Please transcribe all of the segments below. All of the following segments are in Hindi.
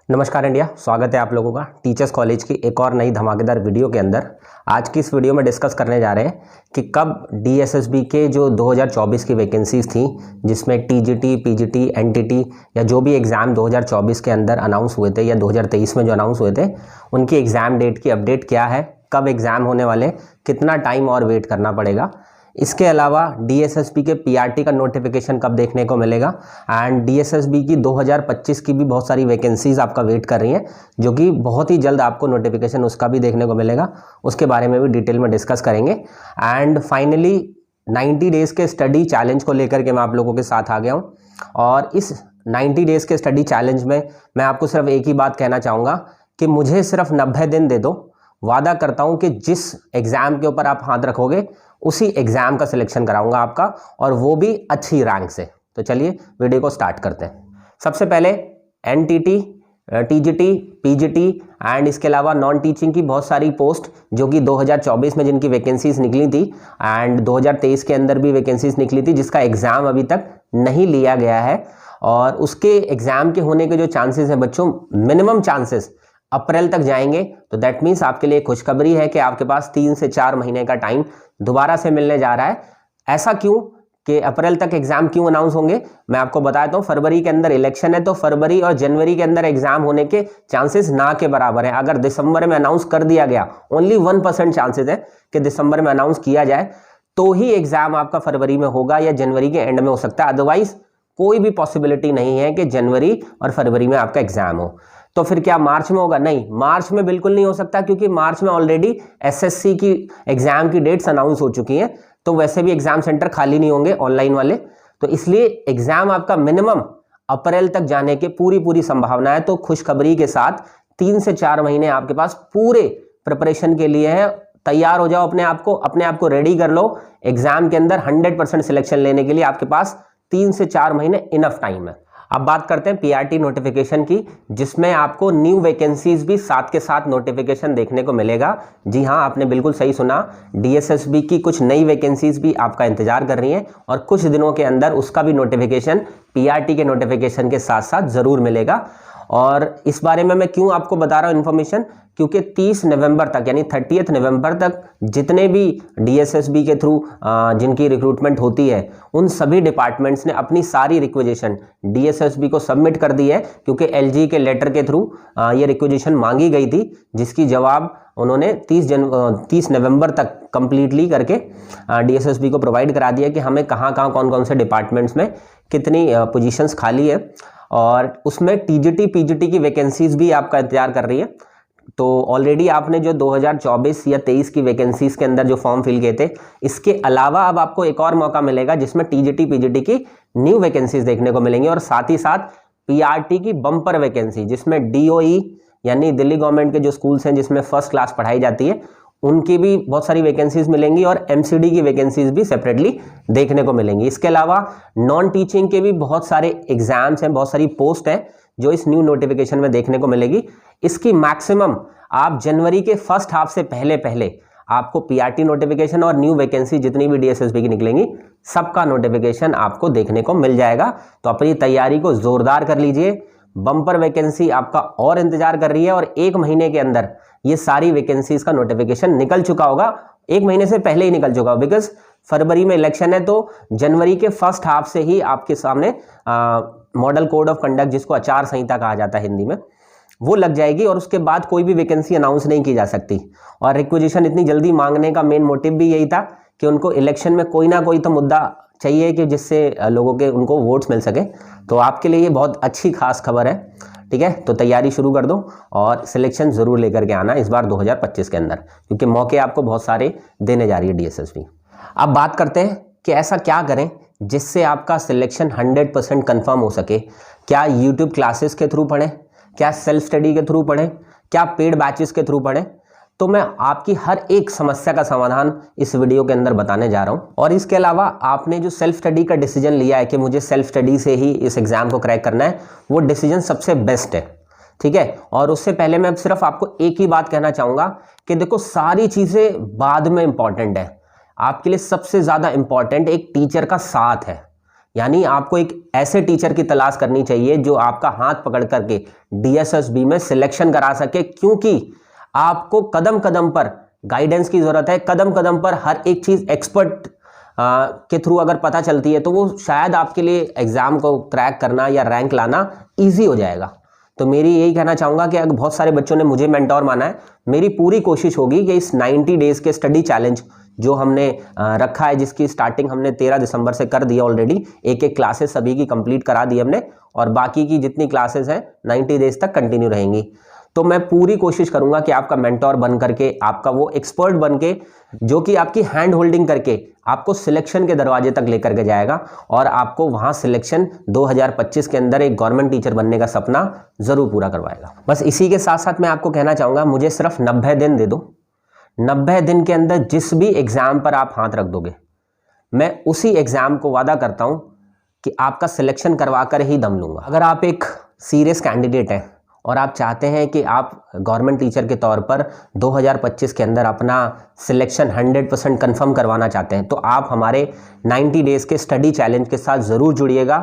नमस्कार इंडिया, स्वागत है आप लोगों का टीचर्स कॉलेज की एक और नई धमाकेदार वीडियो के अंदर। आज की इस वीडियो में डिस्कस करने जा रहे हैं कि कब डीएसएसबी के जो 2024 की वैकेंसीज थी, जिसमें टीजीटी, पीजीटी, एनटीटी या जो भी एग्ज़ाम 2024 के अंदर अनाउंस हुए थे या 2023 में जो अनाउंस हुए थे, उनकी एग्ज़ाम डेट की अपडेट क्या है, कब एग्ज़ाम होने वाले, कितना टाइम और वेट करना पड़ेगा। इसके अलावा डीएसएसबी के पीआरटी का नोटिफिकेशन कब देखने को मिलेगा एंड डीएसएसबी की 2025 की भी बहुत सारी वैकेंसीज आपका वेट कर रही हैं, जो कि बहुत ही जल्द आपको नोटिफिकेशन उसका भी देखने को मिलेगा। उसके बारे में भी डिटेल में डिस्कस करेंगे। एंड फाइनली 90 डेज़ के स्टडी चैलेंज को लेकर के मैं आप लोगों के साथ आ गया हूँ। और इस 90 डेज़ के स्टडी चैलेंज में मैं आपको सिर्फ एक ही बात कहना चाहूँगा कि मुझे सिर्फ 90 दिन दे दो। वादा करता हूँ कि जिस एग्ज़ाम के ऊपर आप हाथ रखोगे उसी एग्ज़ाम का सिलेक्शन कराऊंगा आपका, और वो भी अच्छी रैंक से। तो चलिए वीडियो को स्टार्ट करते हैं। सबसे पहले एनटीटी, टीजीटी, पीजीटी एंड इसके अलावा नॉन टीचिंग की बहुत सारी पोस्ट जो कि 2024 में जिनकी वैकेंसीज निकली थी एंड 2023 के अंदर भी वैकेंसीज निकली थी, जिसका एग्ज़ाम अभी तक नहीं लिया गया है। और उसके एग्ज़ाम के होने के जो चांसेस हैं बच्चों, मिनिमम चांसेस अप्रैल तक जाएंगे। तो दैट मीन्स आपके लिए खुशखबरी है कि आपके पास 3 से 4 महीने का टाइम दोबारा से मिलने जा रहा है। ऐसा क्यों कि अप्रैल तक एग्जाम क्यों अनाउंस होंगे, मैं आपको बताता हूँ। फरवरी के अंदर इलेक्शन है, तो फरवरी और जनवरी के अंदर एग्जाम होने के चांसेस ना के बराबर हैं। अगर दिसंबर में अनाउंस कर दिया गया, ओनली 1% चांसेस है कि दिसंबर में अनाउंस किया जाए, तो ही एग्जाम आपका फरवरी में होगा या जनवरी के एंड में हो सकता है। अदरवाइज कोई भी पॉसिबिलिटी नहीं है कि जनवरी और फरवरी में आपका एग्जाम हो। तो फिर क्या मार्च में होगा? नहीं, मार्च में बिल्कुल नहीं हो सकता, क्योंकि मार्च में ऑलरेडी एसएससी की एग्जाम की डेट्स अनाउंस हो चुकी हैं। तो वैसे भी एग्जाम सेंटर खाली नहीं होंगे ऑनलाइन वाले, तो इसलिए एग्जाम आपका मिनिमम अप्रैल तक जाने की पूरी संभावना है। तो खुशखबरी के साथ 3 से 4 महीने आपके पास पूरे प्रिपरेशन के लिए है। तैयार हो जाओ, अपने आप को रेडी कर लो। एग्जाम के अंदर 100% सिलेक्शन लेने के लिए आपके पास 3 से 4 महीने इनफ टाइम है। अब बात करते हैं पीआरटी नोटिफिकेशन की, जिसमें आपको न्यू वैकेंसीज भी साथ के साथ नोटिफिकेशन देखने को मिलेगा। जी हाँ, आपने बिल्कुल सही सुना, डीएसएसबी की कुछ नई वैकेंसीज भी आपका इंतजार कर रही हैं और कुछ दिनों के अंदर उसका भी नोटिफिकेशन पीआरटी के नोटिफिकेशन के साथ साथ जरूर मिलेगा। और इस बारे में मैं क्यों आपको बता रहा हूँ इन्फॉर्मेशन, क्योंकि 30 नवंबर तक यानी 30 नवंबर तक जितने भी डीएसएसबी के थ्रू जिनकी रिक्रूटमेंट होती है, उन सभी डिपार्टमेंट्स ने अपनी सारी रिक्वेजेशन डीएसएसबी को सबमिट कर दी है। क्योंकि एलजी के लेटर के थ्रू ये रिक्वेजेशन मांगी गई थी, जिसकी जवाब उन्होंने 30 नवंबर तक कंप्लीटली करके डीएसएसबी को प्रोवाइड करा दिया कि हमें कहाँ कौन से डिपार्टमेंट्स में कितनी पोजीशंस खाली है। और उसमें टीजीटी, पीजीटी की वैकेंसीज भी आपका इंतजार कर रही है। तो ऑलरेडी आपने जो 2024 या 23 की वैकेंसीज के अंदर जो फॉर्म फिल किए थे, इसके अलावा अब आपको एक और मौका मिलेगा जिसमें टीजीटी, पीजीटी की न्यू वैकेंसीज देखने को मिलेंगी। और साथ ही साथ पीआरटी की बम्पर वैकेंसी, जिसमें डीओई यानी दिल्ली गवर्नमेंट के जो स्कूल्स हैं जिसमें फर्स्ट क्लास पढ़ाई जाती है, उनकी भी बहुत सारी वैकेंसीज मिलेंगी और एमसीडी की वैकेंसीज भी सेपरेटली देखने को मिलेंगी। इसके अलावा नॉन टीचिंग के भी बहुत सारे एग्जाम्स हैं, बहुत सारी पोस्ट हैं जो इस न्यू नोटिफिकेशन में देखने को मिलेगी। इसकी मैक्सिमम आप जनवरी के फर्स्ट हाफ से पहले आपको पीआरटी नोटिफिकेशन और न्यू वैकेंसी जितनी भी डीएसएसबी की निकलेंगी, सबका नोटिफिकेशन आपको देखने को मिल जाएगा। तो अपनी तैयारी को जोरदार कर लीजिए। बम्पर वैकेंसी आपका और इंतजार कर रही है और 1 महीने के अंदर ये सारी वैकेंसीज का नोटिफिकेशन निकल चुका होगा। 1 महीने से पहले ही निकल चुका होगा, बिकॉज फरवरी में इलेक्शन है, तो जनवरी के फर्स्ट हाफ से ही आपके सामने मॉडल कोड ऑफ कंडक्ट, जिसको आचार संहिता कहा जाता है हिंदी में, वो लग जाएगी। और उसके बाद कोई भी वैकेंसी अनाउंस नहीं की जा सकती। और रिक्वेजिशन इतनी जल्दी मांगने का मेन मोटिव भी यही था कि उनको इलेक्शन में कोई ना कोई तो मुद्दा चाहिए कि जिससे लोगों के उनको वोट्स मिल सके। तो आपके लिए ये बहुत अच्छी खास खबर है, ठीक है। तो तैयारी शुरू कर दो और सिलेक्शन जरूर लेकर के आना इस बार 2025 के अंदर, क्योंकि मौके आपको बहुत सारे देने जा रही है डीएसएसबी। अब बात करते हैं कि ऐसा क्या करें जिससे आपका सिलेक्शन 100% कंफर्म हो सके। क्या यूट्यूब क्लासेस के थ्रू पढ़ें, क्या सेल्फ स्टडी के थ्रू पढ़ें, क्या पेड बैचेस के थ्रू पढ़ें? तो मैं आपकी हर एक समस्या का समाधान इस वीडियो के अंदर बताने जा रहा हूं। और इसके अलावा आपने जो सेल्फ स्टडी का डिसीजन लिया है कि मुझे सेल्फ स्टडी से ही इस एग्जाम को क्रैक करना है, वो डिसीजन सबसे बेस्ट है, ठीक है। और उससे पहले मैं सिर्फ आपको एक ही बात कहना चाहूंगा कि देखो, सारी चीजें बाद में इंपॉर्टेंट है। आपके लिए सबसे ज्यादा इंपॉर्टेंट एक टीचर का साथ है, यानी आपको एक ऐसे टीचर की तलाश करनी चाहिए जो आपका हाथ पकड़ करके DSSB में सिलेक्शन करा सके, क्योंकि आपको कदम कदम पर गाइडेंस की ज़रूरत है। कदम कदम पर हर एक चीज़ एक्सपर्ट के थ्रू अगर पता चलती है तो वो शायद आपके लिए एग्ज़ाम को क्रैक करना या रैंक लाना ईजी हो जाएगा। तो मेरी यही कहना चाहूँगा कि अगर बहुत सारे बच्चों ने मुझे मेंटोर माना है, मेरी पूरी कोशिश होगी कि इस 90 डेज़ के स्टडी चैलेंज जो हमने रखा है, जिसकी स्टार्टिंग हमने 13 दिसंबर से कर दी है ऑलरेडी, एक एक क्लासेस सभी की कंप्लीट करा दी हमने, और बाकी की जितनी क्लासेस हैं 90 डेज़ तक कंटिन्यू रहेंगी। तो मैं पूरी कोशिश करूंगा कि आपका मेंटोर बन करके, आपका वो एक्सपर्ट बन के, जो कि आपकी हैंड होल्डिंग करके आपको सिलेक्शन के दरवाजे तक लेकर के जाएगा और आपको वहां सिलेक्शन 2025 के अंदर एक गवर्नमेंट टीचर बनने का सपना जरूर पूरा करवाएगा। बस इसी के साथ साथ मैं आपको कहना चाहूँगा, मुझे सिर्फ 90 दिन दे दो। 90 दिन के अंदर जिस भी एग्ज़ाम पर आप हाथ रख दोगे, मैं उसी एग्ज़ाम को वादा करता हूँ कि आपका सिलेक्शन करवा कर ही दम लूँगा। अगर आप एक सीरियस कैंडिडेट हैं और आप चाहते हैं कि आप गवर्नमेंट टीचर के तौर पर 2025 के अंदर अपना सिलेक्शन 100% कन्फर्म करवाना चाहते हैं, तो आप हमारे 90 डेज़ के स्टडी चैलेंज के साथ ज़रूर जुड़िएगा,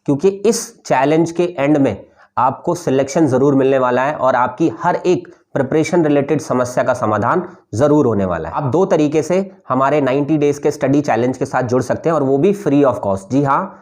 क्योंकि इस चैलेंज के एंड में आपको सिलेक्शन ज़रूर मिलने वाला है और आपकी हर एक प्रिपरेशन रिलेटेड समस्या का समाधान ज़रूर होने वाला है। आप 2 तरीके से हमारे 90 डेज़ के स्टडी चैलेंज के साथ जुड़ सकते हैं, और वो भी फ्री ऑफ कॉस्ट। जी हाँ,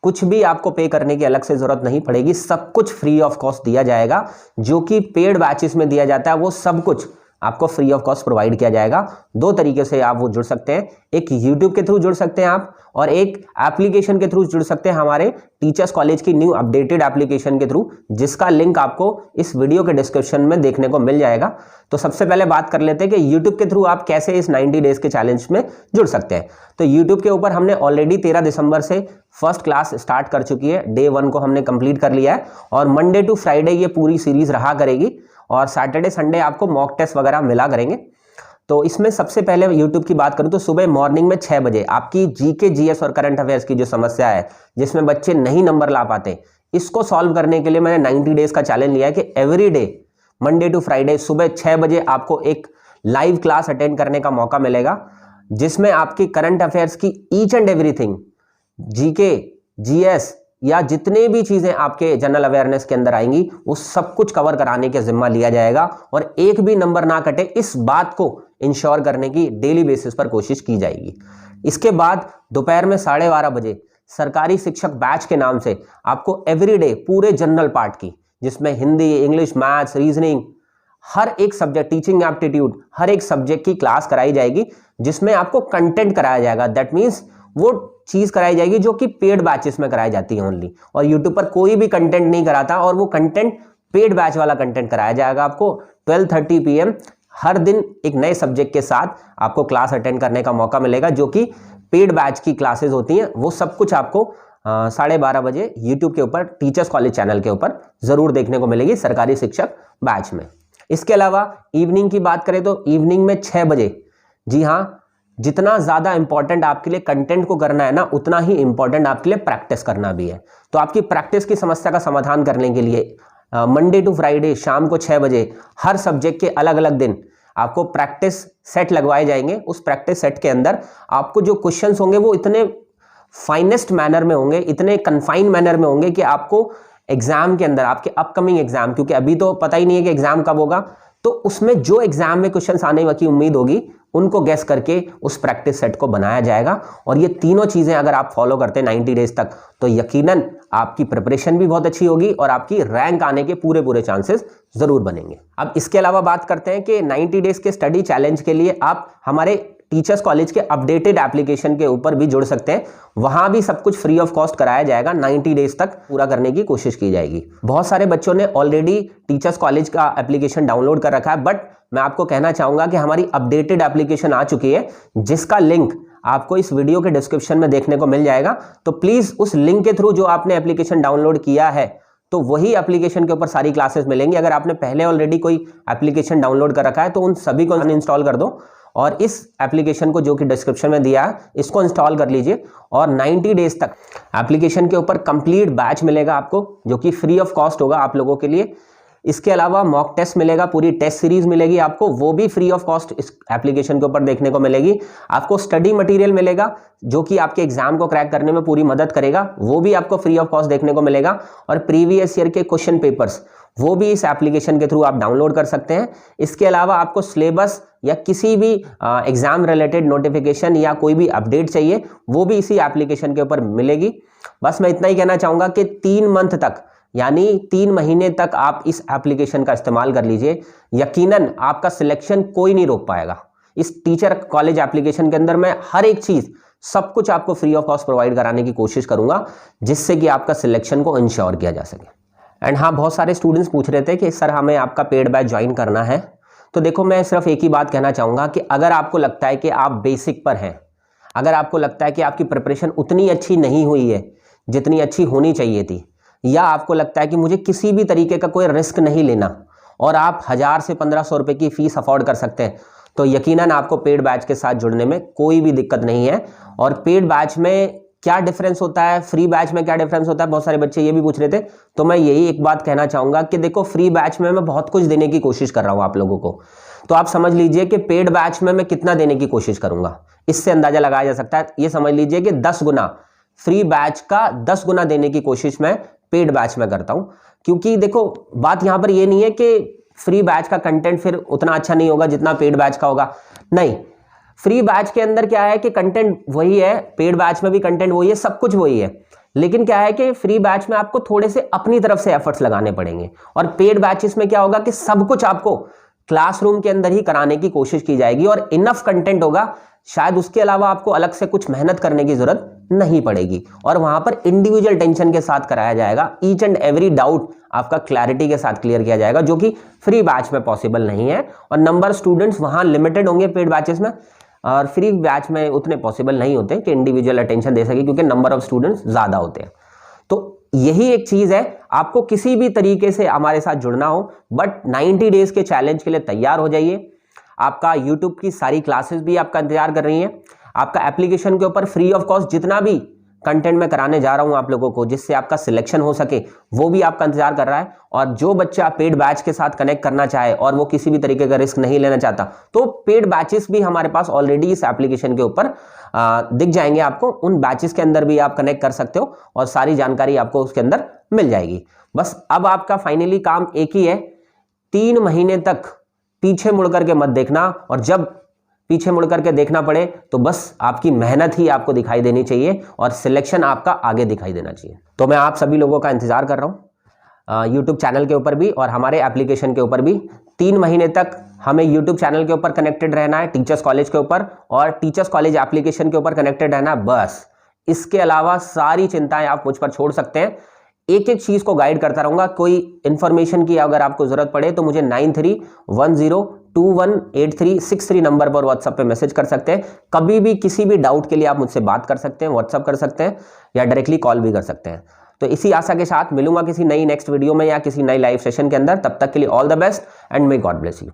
कुछ भी आपको पे करने की अलग से ज़रूरत नहीं पड़ेगी, सब कुछ फ्री ऑफ कॉस्ट दिया जाएगा। जो कि पेड बैचेस में दिया जाता है वो सब कुछ आपको फ्री ऑफ कॉस्ट प्रोवाइड किया जाएगा। 2 तरीके से आप वो जुड़ सकते हैं, एक यूट्यूब के थ्रू जुड़ सकते हैं आप, और एक एप्लीकेशन के थ्रू जुड़ सकते हैं हमारे टीचर्स कॉलेज की न्यू अपडेटेड एप्लीकेशन के थ्रू, जिसका लिंक आपको इस वीडियो के डिस्क्रिप्शन में देखने को मिल जाएगा। तो सबसे पहले बात कर लेते हैं कि यूट्यूब के थ्रू आप कैसे इस 90 डेज़ के चैलेंज में जुड़ सकते हैं। तो यूट्यूब के ऊपर हमने ऑलरेडी 13 दिसंबर से फर्स्ट क्लास स्टार्ट कर चुकी है। डे 1 को हमने कंप्लीट कर लिया है, और मंडे टू फ्राइडे ये पूरी सीरीज रहा करेगी, और सैटरडे संडे आपको मॉक टेस्ट वगैरह मिला करेंगे। तो इसमें सबसे पहले यूट्यूब की बात करूं तो सुबह मॉर्निंग में 6 बजे आपकी जीके, जीएस और करंट अफेयर्स की जो समस्या है, जिसमें बच्चे नहीं नंबर ला पाते, इसको सॉल्व करने के लिए मैंने 90 डेज का चैलेंज लिया है कि every day Monday to Friday सुबह 6 बजे आपको एक लाइव क्लास अटेंड करने का मौका मिलेगा, जिसमें आपकी करंट अफेयर्स की each and everything, GK, GS या जितने भी चीजें आपके जनरल अवेयरनेस के अंदर आएंगी, वो सब कुछ कवर कराने का जिम्मा लिया जाएगा, और एक भी नंबर ना कटे इस बात को इंश्योर करने की डेली बेसिस पर कोशिश की जाएगी। इसके बाद दोपहर में 12:30 बजे सरकारी शिक्षक बैच के नाम से आपको एवरीडे पूरे जनरल पार्ट की, जिसमें हिंदी, इंग्लिश, मैथ्स, रीजनिंग, हर एक सब्जेक्ट, टीचिंग एप्टीट्यूड, हर एक सब्जेक्ट की क्लास कराई जाएगी, जिसमें आपको कंटेंट कराया जाएगा। दैट मीन्स वो चीज कराई जाएगी जो कि पेड बैचेस में कराई जाती है ओनली, और यूट्यूब पर कोई भी कंटेंट नहीं कराता, और वो कंटेंट पेड बैच वाला कंटेंट कराया जाएगा आपको। 12:30 PM हर दिन एक नए सब्जेक्ट के साथ आपको क्लास अटेंड करने का मौका मिलेगा, जो कि पेड बैच की क्लासेस होती हैं। वो सब कुछ आपको 12:30 बजे यूट्यूब के ऊपर टीचर्स कॉलेज चैनल के ऊपर जरूर देखने को मिलेगी, सरकारी शिक्षक बैच में। इसके अलावा इवनिंग की बात करें तो इवनिंग में 6 बजे, जी हाँ, जितना ज़्यादा इंपॉर्टेंट आपके लिए कंटेंट को करना है ना, उतना ही इंपॉर्टेंट आपके लिए प्रैक्टिस करना भी है। तो आपकी प्रैक्टिस की समस्या का समाधान करने के लिए मंडे टू फ्राइडे शाम को 6 बजे हर सब्जेक्ट के अलग अलग दिन आपको प्रैक्टिस सेट लगवाए जाएंगे। उस प्रैक्टिस सेट के अंदर आपको जो क्वेश्चंस होंगे वो इतने फाइनेस्ट मैनर में होंगे, इतने कन्फाइन मैनर में होंगे कि आपको एग्जाम के अंदर, आपके अपकमिंग एग्जाम, क्योंकि अभी तो पता ही नहीं है कि एग्जाम कब होगा, तो उसमें जो एग्जाम में क्वेश्चंस आने की उम्मीद होगी उनको गैस करके उस प्रैक्टिस सेट को बनाया जाएगा। और ये तीनों चीजें अगर आप फॉलो करते हैं 90 डेज तक, तो यकीनन आपकी प्रिपरेशन भी बहुत अच्छी होगी और आपकी रैंक आने के पूरे चांसेस जरूर बनेंगे। अब इसके अलावा बात करते हैं कि 90 डेज के स्टडी चैलेंज के लिए आप हमारे टीचर्स कॉलेज के अपडेटेड एप्लीकेशन के ऊपर भी जुड़ सकते हैं। वहां भी सब कुछ फ्री ऑफ कॉस्ट कराया जाएगा, 90 डेज तक पूरा करने की कोशिश की जाएगी। बहुत सारे बच्चों ने ऑलरेडी टीचर्स कॉलेज का एप्लीकेशन डाउनलोड कर रखा है, बट मैं आपको कहना चाहूंगा कि हमारी अपडेटेड एप्लीकेशन आ चुकी है, जिसका लिंक आपको इस वीडियो के डिस्क्रिप्शन में देखने को मिल जाएगा। तो प्लीज उस लिंक के थ्रू जो आपने एप्लीकेशन डाउनलोड किया है, तो वही एप्लीकेशन के ऊपर सारी क्लासेस मिलेंगी। अगर आपने पहले ऑलरेडी कोई एप्लीकेशन डाउनलोड कर रखा है तो उन सभी को अनइंस्टॉल कर दो, और इस एप्लीकेशन को जो कि डिस्क्रिप्शन में दिया है इसको इंस्टॉल कर लीजिए। और 90 डेज तक एप्लीकेशन के ऊपर कंप्लीट बैच मिलेगा आपको, जो कि फ्री ऑफ कॉस्ट होगा आप लोगों के लिए। इसके अलावा मॉक टेस्ट मिलेगा, पूरी टेस्ट सीरीज मिलेगी आपको, वो भी फ्री ऑफ कॉस्ट इस एप्लीकेशन के ऊपर देखने को मिलेगी। आपको स्टडी मटेरियल मिलेगा जो कि आपके एग्जाम को क्रैक करने में पूरी मदद करेगा, वो भी आपको फ्री ऑफ कॉस्ट देखने को मिलेगा। और प्रीवियस ईयर के क्वेश्चन पेपर्स वो भी इस एप्लीकेशन के थ्रू आप डाउनलोड कर सकते हैं। इसके अलावा आपको सिलेबस या किसी भी एग्जाम रिलेटेड नोटिफिकेशन या कोई भी अपडेट चाहिए वो भी इसी एप्लीकेशन के ऊपर मिलेगी। बस मैं इतना ही कहना चाहूँगा कि 3 मंथ तक यानी 3 महीने तक आप इस एप्लीकेशन का इस्तेमाल कर लीजिए, यकीनन आपका सिलेक्शन कोई नहीं रोक पाएगा। इस टीचर कॉलेज एप्लीकेशन के अंदर मैं हर एक चीज़ सब कुछ आपको फ्री ऑफ कॉस्ट प्रोवाइड कराने की कोशिश करूंगा, जिससे कि आपका सिलेक्शन को इंश्योर किया जा सके। एंड हाँ, बहुत सारे स्टूडेंट्स पूछ रहे थे कि सर हमें आपका पेड बैच ज्वाइन करना है। तो देखो, मैं सिर्फ एक ही बात कहना चाहूँगा कि अगर आपको लगता है कि आप बेसिक पर हैं, अगर आपको लगता है कि आपकी प्रिपरेशन उतनी अच्छी नहीं हुई है जितनी अच्छी होनी चाहिए थी, या आपको लगता है कि मुझे किसी भी तरीके का कोई रिस्क नहीं लेना और आप 1000 से 1500 रुपये की फ़ीस अफोर्ड कर सकते हैं, तो यकीनन आपको पेड बैच के साथ जुड़ने में कोई भी दिक्कत नहीं है। और पेड बैच में क्या डिफरेंस होता है, फ्री बैच में क्या डिफरेंस होता है, बहुत सारे बच्चे ये भी पूछ रहे थे। तो मैं यही एक बात कहना चाहूँगा कि देखो, फ्री बैच में मैं बहुत कुछ देने की कोशिश कर रहा हूँ आप लोगों को, तो आप समझ लीजिए कि पेड बैच में मैं कितना देने की कोशिश करूँगा, इससे अंदाजा लगाया जा सकता है। ये समझ लीजिए कि 10 गुना, फ्री बैच का 10 गुना देने की कोशिश मैं पेड बैच में करता हूँ। क्योंकि देखो, बात यहाँ पर ये नहीं है कि फ्री बैच का कंटेंट फिर उतना अच्छा नहीं होगा जितना पेड बैच का होगा, नहीं। फ्री बैच के अंदर क्या है कि कंटेंट वही है, पेड बैच में भी कंटेंट वही है, सब कुछ वही है, लेकिन क्या है कि फ्री बैच में आपको थोड़े से अपनी तरफ से एफर्ट्स लगाने पड़ेंगे। और पेड बैचेस में क्या होगा कि सब कुछ आपको क्लासरूम के अंदर ही कराने की कोशिश की जाएगी और इनफ कंटेंट होगा, शायद उसके अलावा आपको अलग से कुछ मेहनत करने की जरूरत नहीं पड़ेगी। और वहां पर इंडिविजुअल टेंशन के साथ कराया जाएगा, ईच एंड एवरी डाउट आपका क्लैरिटी के साथ क्लियर किया जाएगा, जो कि फ्री बैच में पॉसिबल नहीं है। और नंबर स्टूडेंट्स वहां लिमिटेड होंगे पेड बैचेस में, और फ्री बैच में उतने पॉसिबल नहीं होते कि इंडिविजुअल अटेंशन दे सके, क्योंकि नंबर ऑफ स्टूडेंट्स ज़्यादा होते हैं। तो यही एक चीज़ है, आपको किसी भी तरीके से हमारे साथ जुड़ना हो, बट 90 डेज के चैलेंज के लिए तैयार हो जाइए। आपका यूट्यूब की सारी क्लासेस भी आपका इंतजार कर रही हैं। आपका एप्लीकेशन के ऊपर फ्री ऑफ कॉस्ट जितना भी कंटेंट मैं कराने जा रहा हूं आप लोगों को, जिससे आपका सिलेक्शन हो सके, वो भी आपका इंतजार कर रहा है। और जो बच्चा पेड बैच के साथ कनेक्ट करना चाहे और वो किसी भी तरीके का रिस्क नहीं लेना चाहता, तो पेड बैचेस भी हमारे पास ऑलरेडी इस एप्लीकेशन के ऊपर दिख जाएंगे आपको। उन बैचेस के अंदर भी आप कनेक्ट कर सकते हो और सारी जानकारी आपको उसके अंदर मिल जाएगी। बस अब आपका फाइनली काम एक ही है, 3 महीने तक पीछे मुड़ करके मत देखना, और जब पीछे मुड़ करके देखना पड़े तो बस आपकी मेहनत ही आपको दिखाई देनी चाहिए और सिलेक्शन आपका आगे दिखाई देना चाहिए। तो मैं आप सभी लोगों का इंतजार कर रहा हूँ यूट्यूब चैनल के ऊपर भी और हमारे एप्लीकेशन के ऊपर भी। 3 महीने तक हमें यूट्यूब चैनल के ऊपर कनेक्टेड रहना है, टीचर्स कॉलेज के ऊपर, और टीचर्स कॉलेज एप्लीकेशन के ऊपर कनेक्टेड रहना है, बस। इसके अलावा सारी चिंताएं आप मुझ पर छोड़ सकते हैं। एक एक चीज को गाइड करता रहूंगा। कोई इंफॉर्मेशन की अगर आपको जरूरत पड़े तो मुझे 9310218363 नंबर पर व्हाट्सएप पे मैसेज कर सकते हैं। कभी भी किसी भी डाउट के लिए आप मुझसे बात कर सकते हैं, व्हाट्सएप कर सकते हैं या डायरेक्टली कॉल भी कर सकते हैं। तो इसी आशा के साथ मिलूंगा किसी नई नेक्स्ट वीडियो में या किसी नई लाइव सेशन के अंदर। तब तक के लिए all the best and may God bless you.